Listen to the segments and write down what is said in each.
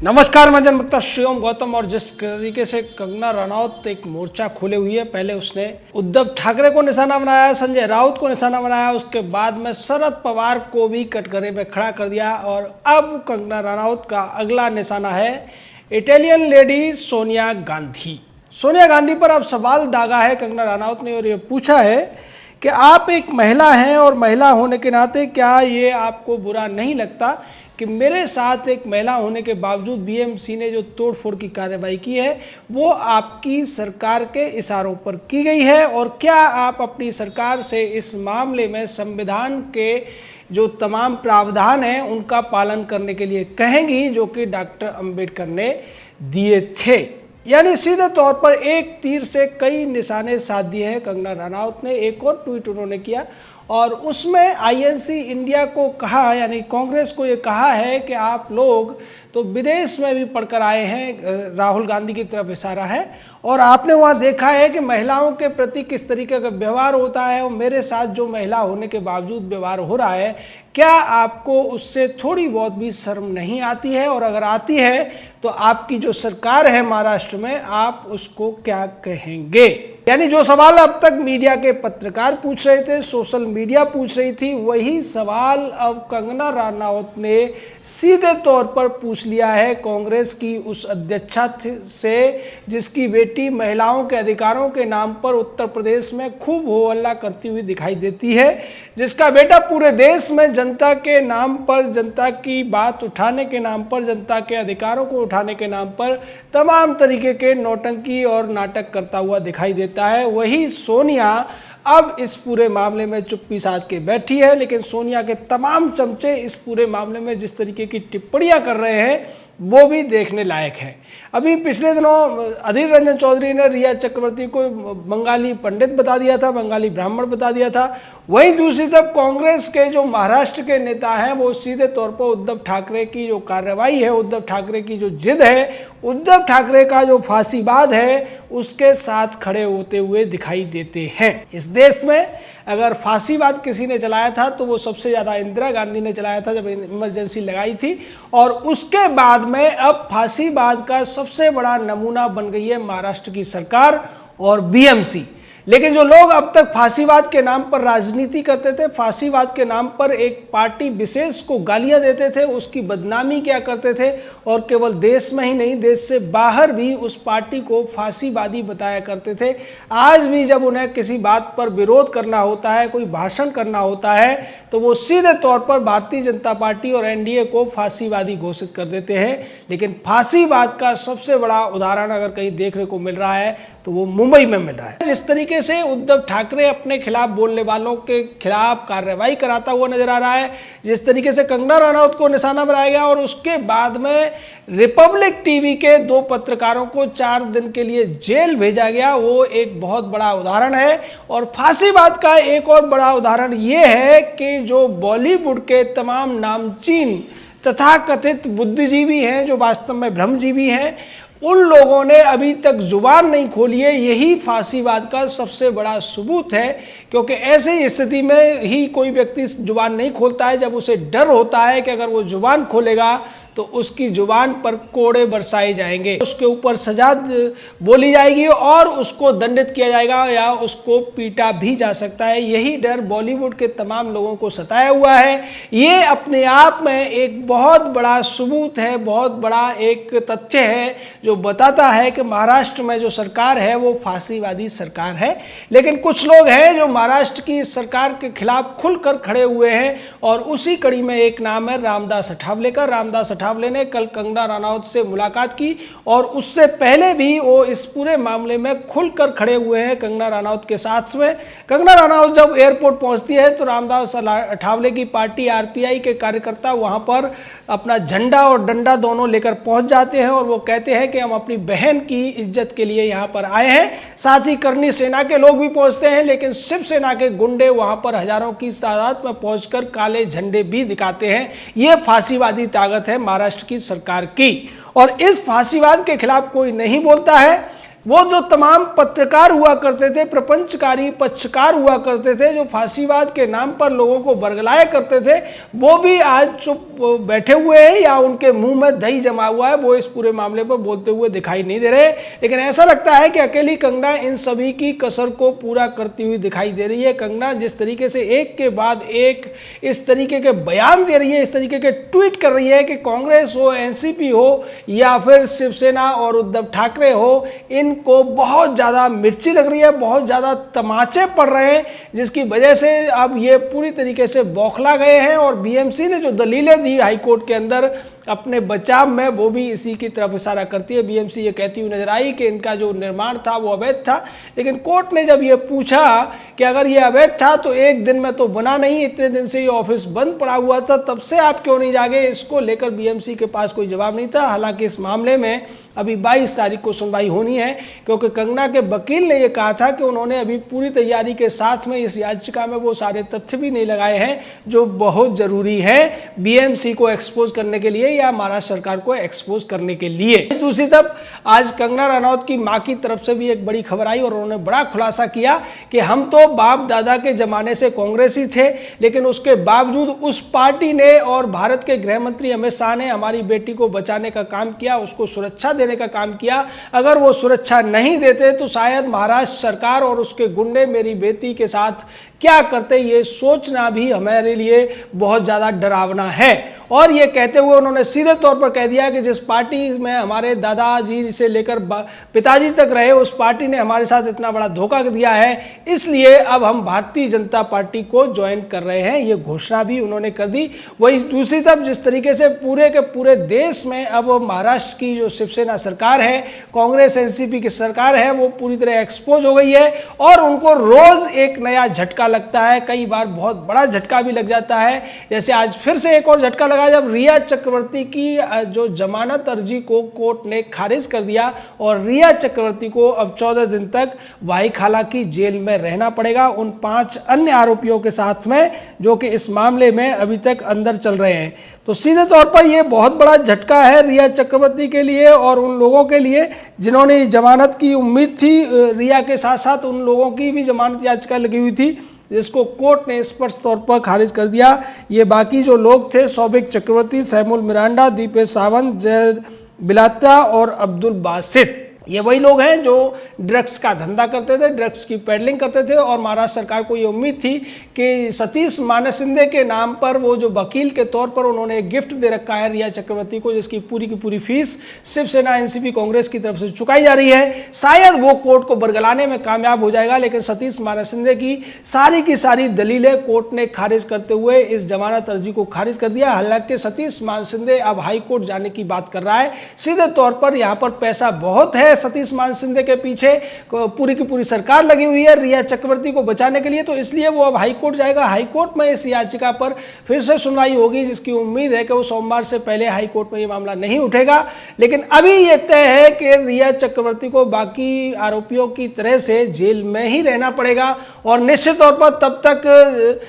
नमस्कार, मैं जनवक्ता शिवम गौतम। और जिस तरीके से कंगना रनौत एक मोर्चा खोले हुई है, पहले उसने उद्धव ठाकरे को निशाना बनाया, संजय राउत को निशाना बनाया, उसके बाद में शरद पवार को भी कटघरे में खड़ा कर दिया। और अब कंगना रनौत का अगला निशाना है इटालियन लेडी सोनिया गांधी। सोनिया गांधी पर अब सवाल दागा है कंगना रनौत ने और ये पूछा है कि आप एक महिला हैं और महिला होने के नाते क्या ये आपको बुरा नहीं लगता कि मेरे साथ एक महिला होने के बावजूद बीएमसी ने जो तोड़फोड़ की कार्रवाई की है वो आपकी सरकार के इशारों पर की गई है, और क्या आप अपनी सरकार से इस मामले में संविधान के जो तमाम प्रावधान हैं उनका पालन करने के लिए कहेंगी जो कि डॉक्टर अंबेडकर ने दिए थे। यानी सीधे तौर पर एक तीर से कई निशाने साध दिए हैं कंगना रनौत ने। एक और ट्वीट उन्होंने किया और उसमें आईएनसी इंडिया को कहा, यानी कांग्रेस को ये कहा है कि आप लोग तो विदेश में भी पढ़कर आए हैं, राहुल गांधी की तरफ इशारा है, और आपने वहाँ देखा है कि महिलाओं के प्रति किस तरीके का व्यवहार होता है और मेरे साथ जो महिला होने के बावजूद व्यवहार हो रहा है, क्या आपको उससे थोड़ी बहुत भी शर्म नहीं आती है? और अगर आती है तो आपकी जो सरकार है महाराष्ट्र में, आप उसको क्या कहेंगे? यानी जो सवाल अब तक मीडिया के पत्रकार पूछ रहे थे, सोशल मीडिया पूछ रही थी, वही सवाल अब कंगना रनौत ने सीधे तौर पर पूछ लिया है कांग्रेस की उस अध्यक्षा से जिसकी बेटी महिलाओं के अधिकारों के नाम पर उत्तर प्रदेश में खूब हो हल्ला करती हुई दिखाई देती है, जिसका बेटा पूरे देश में जनता के नाम पर, जनता की बात उठाने के नाम पर, जनता के अधिकारों को उठाने के नाम पर तमाम तरीके के नौटंकी और नाटक करता हुआ दिखाई देता है। वही सोनिया अब इस पूरे मामले में चुप्पी साध के बैठी है, लेकिन सोनिया के तमाम चमचे इस पूरे मामले में जिस तरीके की टिप्पणियां कर रहे हैं वो भी देखने लायक है। अभी पिछले दिनों अधीर रंजन चौधरी ने रिया चक्रवर्ती को बंगाली पंडित बता दिया था, बंगाली ब्राह्मण बता दिया था। वहीं दूसरी तरफ कांग्रेस के जो महाराष्ट्र के नेता हैं वो सीधे तौर पर उद्धव ठाकरे की जो कार्रवाई है, उद्धव ठाकरे की जो जिद है, उद्धव ठाकरे का जो फांसीवाद है उसके साथ खड़े होते हुए दिखाई देते हैं। इस देश में अगर फांसीवाद किसी ने चलाया था तो वो सबसे ज़्यादा इंदिरा गांधी ने चलाया था जब इमरजेंसी लगाई थी, और उसके बाद में अब फांसीवाद का सबसे बड़ा नमूना बन गई है महाराष्ट्र की सरकार और बीएमसी। लेकिन जो लोग अब तक फांसीवाद के नाम पर राजनीति करते थे, फांसीवाद के नाम पर एक पार्टी विशेष को गालियां देते थे, उसकी बदनामी क्या करते थे, और केवल देश में ही नहीं देश से बाहर भी उस पार्टी को फांसीवादी बताया करते थे, आज भी जब उन्हें किसी बात पर विरोध करना होता है, कोई भाषण करना होता है, तो वो सीधे तौर पर भारतीय जनता पार्टी और एनडीए को फांसीवादी घोषित कर देते हैं। लेकिन फांसीवाद का सबसे बड़ा उदाहरण अगर कहीं देखने को मिल रहा है तो वो मुंबई में मिल रहा है। जिस तरीके से उद्धव ठाकरे अपने खिलाफ बोलने वालों के खिलाफ कार्रवाई कराता हुआ नजर आ रहा है, जिस तरीके से कंगना रनौत को निशाना बनाया गया और उसके बाद में रिपब्लिक टीवी के 2 पत्रकारों को 4 दिन के लिए जेल भेजा गया, वो एक बहुत बड़ा उदाहरण है। और फांसीवाद का एक और बड़ा उदाहरण ये है कि जो बॉलीवुड के तमाम नामचीन तथाकथित बुद्धिजीवी हैं, जो वास्तव में भ्रमजीवी हैं, उन लोगों ने अभी तक जुबान नहीं खोली है। यही फांसीवाद का सबसे बड़ा सबूत है, क्योंकि ऐसी स्थिति में ही कोई व्यक्ति जुबान नहीं खोलता है जब उसे डर होता है कि अगर वो जुबान खोलेगा तो उसकी जुबान पर कोड़े बरसाए जाएंगे, उसके ऊपर सजा बोली जाएगी और उसको दंडित किया जाएगा या उसको पीटा भी जा सकता है। यही डर बॉलीवुड के तमाम लोगों को सताया हुआ है। ये अपने आप में एक बहुत बड़ा सबूत है, बहुत बड़ा एक तथ्य है जो बताता है कि महाराष्ट्र में जो सरकार है वो फांसीवादी सरकार है। लेकिन कुछ लोग हैं जो महाराष्ट्र की सरकार के खिलाफ खुलकर खड़े हुए हैं, और उसी कड़ी में एक नाम है रामदास अठावले का। रामदास अठावले ने कल कंगना रनौत से मुलाकात की और उससे पहले भी वो इस पूरे मामले में खुलकर खड़े हुए हैं कंगना रनौत के साथ में। कंगना रनौत जब एयरपोर्ट पहुंचती है तो रामदास अठावले की पार्टी आरपीआई के कार्यकर्ता वहां पर अपना झंडा और डंडा दोनों लेकर पहुंच जाते हैं और वो कहते हैं कि हम अपनी बहन की इज्जत के लिए यहाँ पर आए हैं। साथ ही करनी सेना के लोग भी पहुंचते हैं, लेकिन शिवसेना के गुंडे वहां पर हजारों की तादाद में पहुंचकर काले झंडे भी दिखाते हैं। ये फांसीवादी ताकत है महाराष्ट्र की सरकार की, और इस फांसीवाद के खिलाफ कोई नहीं बोलता है। वो जो तमाम पत्रकार हुआ करते थे, प्रपंचकारी पक्षकार हुआ करते थे, जो फांसीवाद के नाम पर लोगों को बरगलाया करते थे, वो भी आज चुप बैठे हुए हैं या उनके मुंह में दही जमा हुआ है, वो इस पूरे मामले पर बोलते हुए दिखाई नहीं दे रहे। लेकिन ऐसा लगता है कि अकेली कंगना इन सभी की कसर को पूरा करती हुई दिखाई दे रही है। कंगना जिस तरीके से एक के बाद एक इस तरीके के बयान दे रही है, इस तरीके के ट्वीट कर रही है कि कांग्रेस हो, एनसीपी हो या फिर शिवसेना और उद्धव ठाकरे हो, इनको बहुत ज़्यादा मिर्ची लग रही है, बहुत ज़्यादा तमाचे पड़ रहे हैं, जिसकी वजह से अब ये पूरी तरीके से बौखला गए हैं। और बीएमसी ने जो दलीलें दी हाईकोर्ट के अंदर अपने बचाव में, वो भी इसी की तरफ इशारा करती है। बीएमसी ये कहती हुई नजर आई कि इनका जो निर्माण था वो अवैध था, लेकिन कोर्ट ने जब ये पूछा कि अगर ये अवैध था तो एक दिन में तो बना नहीं, इतने दिन से ये ऑफिस बंद पड़ा हुआ था, तब से आप क्यों नहीं जागे, इसको लेकर बीएमसी के पास कोई जवाब नहीं था। हालांकि इस मामले में अभी 22 तारीख को सुनवाई होनी है, क्योंकि कंगना के वकील ने यह कहा था कि उन्होंने अभी पूरी तैयारी के साथ में इस याचिका में वो सारे तथ्य भी नहीं लगाए हैं जो बहुत जरूरी है बीएमसी को एक्सपोज करने के लिए या महाराष्ट्र सरकार को एक्सपोज करने के लिए। दूसरी तरफ आज कंगना रनौत की मां की तरफ से भी एक बड़ी खबर आई और उन्होंने बड़ा खुलासा किया कि हम तो बाप दादा के जमाने से कांग्रेसी थे, लेकिन उसके बावजूद उस पार्टी ने और भारत के गृह मंत्री अमित शाह ने हमारी बेटी को बचाने का काम किया, उसको सुरक्षा देने का काम किया। अगर वो सुरक्षा नहीं देते तो शायद महाराष्ट्र सरकार और उसके गुंडे मेरी बेटी के साथ क्या करते, ये सोचना भी हमारे लिए बहुत ज्यादा डरावना है। और ये कहते हुए उन्होंने सीधे तौर पर कह दिया कि जिस पार्टी में हमारे दादाजी से लेकर पिताजी तक रहे, उस पार्टी ने हमारे साथ इतना बड़ा धोखा दिया है, इसलिए अब हम भारतीय जनता पार्टी को ज्वाइन कर रहे हैं, ये घोषणा भी उन्होंने कर दी। वही दूसरी तरफ जिस तरीके से पूरे के पूरे देश में अब महाराष्ट्र की जो शिवसेना सरकार है, कांग्रेस एनसीपी की सरकार है, वो पूरी तरह एक्सपोज हो गई है और उनको रोज एक नया झटका लगता है, कई बार बहुत बड़ा झटका भी लग जाता है। जैसे आज फिर से एक और झटका लगा जब रिया चक्रवर्ती की जो जमानत अर्जी को कोर्ट ने खारिज कर दिया और रिया चक्रवर्ती को अब 14 दिन तक भाईखाला की जेल में रहना पड़ेगा उन 5 अन्य आरोपियों के साथ में जो कि इस मामले में अभी तक अंदर चल रहे हैं। तो सीधे तौर पर यह बहुत बड़ा झटका है रिया चक्रवर्ती के लिए और उन लोगों के लिए जिन्होंने जमानत की उम्मीद थी। रिया के साथ साथ उन लोगों की भी जमानत याचिका लगी हुई थी जिसको कोर्ट ने स्पष्ट तौर पर खारिज कर दिया। ये बाकी जो लोग थे, सौभिक चक्रवर्ती, सैमुल मिरांडा, दीपेश सावंत, जय बिलात्रा और अब्दुल बासित, ये वही लोग हैं जो ड्रग्स का धंधा करते थे, ड्रग्स की पेडलिंग करते थे। और महाराष्ट्र सरकार को ये उम्मीद थी कि सतीश मानसिंदे के नाम पर वो जो वकील के तौर पर उन्होंने एक गिफ्ट दे रखा है रिया चक्रवर्ती को, जिसकी पूरी की पूरी फीस शिवसेना एनसीपी कांग्रेस की तरफ से चुकाई जा रही है, शायद वो कोर्ट को बरगलाने में कामयाब हो जाएगा। लेकिन सतीश मानसिंदे की सारी दलीलें कोर्ट ने खारिज करते हुए इस जमानत अर्जी को खारिज कर दिया। हालांकि सतीश मानसिंदे अब हाईकोर्ट जाने की बात कर रहा है। सीधे तौर पर यहाँ पर पैसा बहुत है सतीश मानसिंदे के पीछे, पूरी की पूरी सरकार लगी हुई है रिया चक्रवर्ती को बचाने के लिए, तो इसलिए वो अब हाईकोर्ट जाएगा। हाईकोर्ट में इस याचिका पर फिर से सुनवाई होगी, जिसकी उम्मीद है कि वो सोमवार से पहले हाईकोर्ट में ये मामला नहीं उठेगा। लेकिन अभी ये तय है कि रिया चक्रवर्ती को बाकी आरोपियों की तरह से जेल में ही रहना पड़ेगा और निश्चित तौर पर तब तक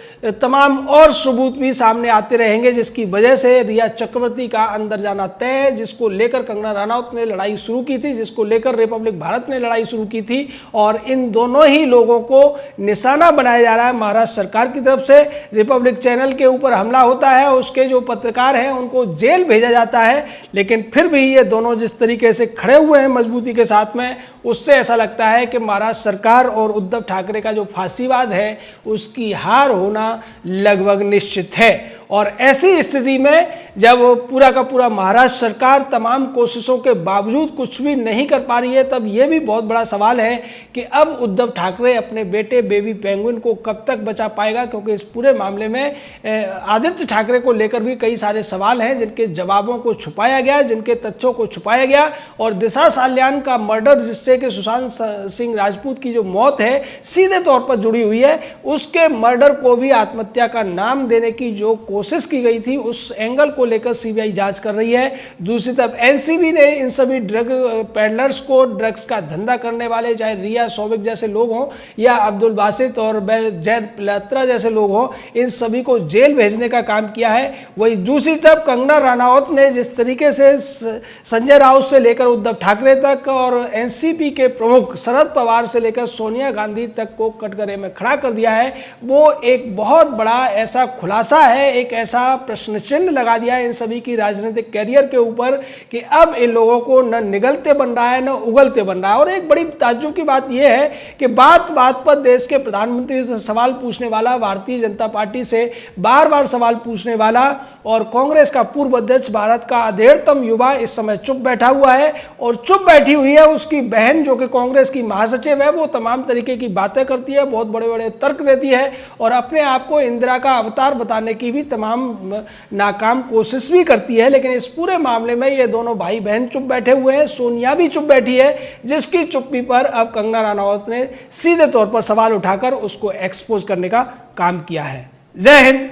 तमाम और सबूत भी सामने आते रहेंगे, जिसकी वजह से रिया चक्रवर्ती का अंदर जाना तय है, जिसको लेकर कंगना रनौत ने लड़ाई शुरू की थी, जिसको लेकर रिपब्लिक भारत ने लड़ाई शुरू की थी। और इन दोनों ही लोगों को निशाना बनाया जा रहा है महाराष्ट्र सरकार की तरफ से। रिपब्लिक चैनल के ऊपर हमला होता है, उसके जो पत्रकार हैं उनको जेल भेजा जाता है, लेकिन फिर भी ये दोनों जिस तरीके से खड़े हुए हैं मजबूती के साथ में, उससे ऐसा लगता है कि महाराष्ट्र सरकार और उद्धव ठाकरे का जो फांसीवाद है उसकी हार होना लगभग निश्चित है। और ऐसी स्थिति में जब पूरा का पूरा महाराष्ट्र सरकार तमाम कोशिशों के बावजूद कुछ भी नहीं कर पा रही है, तब यह भी बहुत बड़ा सवाल है कि अब उद्धव ठाकरे अपने बेटे बेबी पेंगुइन को कब तक बचा पाएगा, क्योंकि इस पूरे मामले में आदित्य ठाकरे को लेकर भी कई सारे सवाल हैं जिनके जवाबों को छुपाया गया, जिनके तथ्यों को छुपाया गया। और दिशा साल्यान का मर्डर, जिससे कि सुशांत सिंह राजपूत की जो मौत है सीधे तौर पर जुड़ी हुई है, उसके मर्डर को भी आत्महत्या का नाम देने की जो कोशिश की गई थी उस एंगल को लेकर सीबीआई जांच कर रही है। दूसरी तरफ एनसीबी ने इन सभी ड्रग पेडलर्स को, ड्रग्स का धंधा करने वाले, चाहे रिया सोबिक जैसे लोग हों या अब्दुल बासित और जैद पलत्रा जैसे लोग हों, इन सभी को जेल भेजने का काम किया है। वही दूसरी तरफ कंगना रनौत ने जिस तरीके से संजय राउत से लेकर उद्धव ठाकरे तक और एनसीपी के प्रमुख शरद पवार से लेकर सोनिया गांधी तक को कटघरे में खड़ा कर दिया है, वो एक बहुत बड़ा ऐसा खुलासा है, एक ऐसा प्रश्न चिन्ह लगा दिया है इन सभी की राजनीतिक कैरियर के ऊपर कि अब इन लोगों को न निगलते बन रहा है न उगलते बन रहा है। और एक बड़ी ताज्जुब की बात यह है कि बात बात पर देश के प्रधानमंत्री से सवाल पूछने वाला, भारतीय जनता पार्टी से बार बार सवाल पूछने वाला और कांग्रेस का पूर्व अध्यक्ष, भारत का अधेड़तम युवा इस समय चुप बैठा हुआ है और चुप बैठी हुई है उसकी बहन जो कि कांग्रेस की महासचिव है। वो तमाम तरीके की बातें करती है, बहुत बड़े बड़े तर्क देती है और अपने आप को इंदिरा का अवतार बताने की भी तमाम नाकाम कोशिश भी करती है। लेकिन इस पूरे मामले में ये दोनों भाई बहन चुप बैठे हुए हैं, सोनिया भी चुप बैठी है, जिसकी चुप्पी पर अब कंगना रनौत ने सीधे तौर पर सवाल उठाकर उसको एक्सपोज करने का काम किया है। जय हिंद,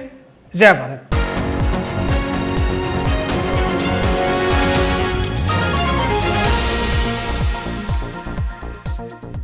जय भारत।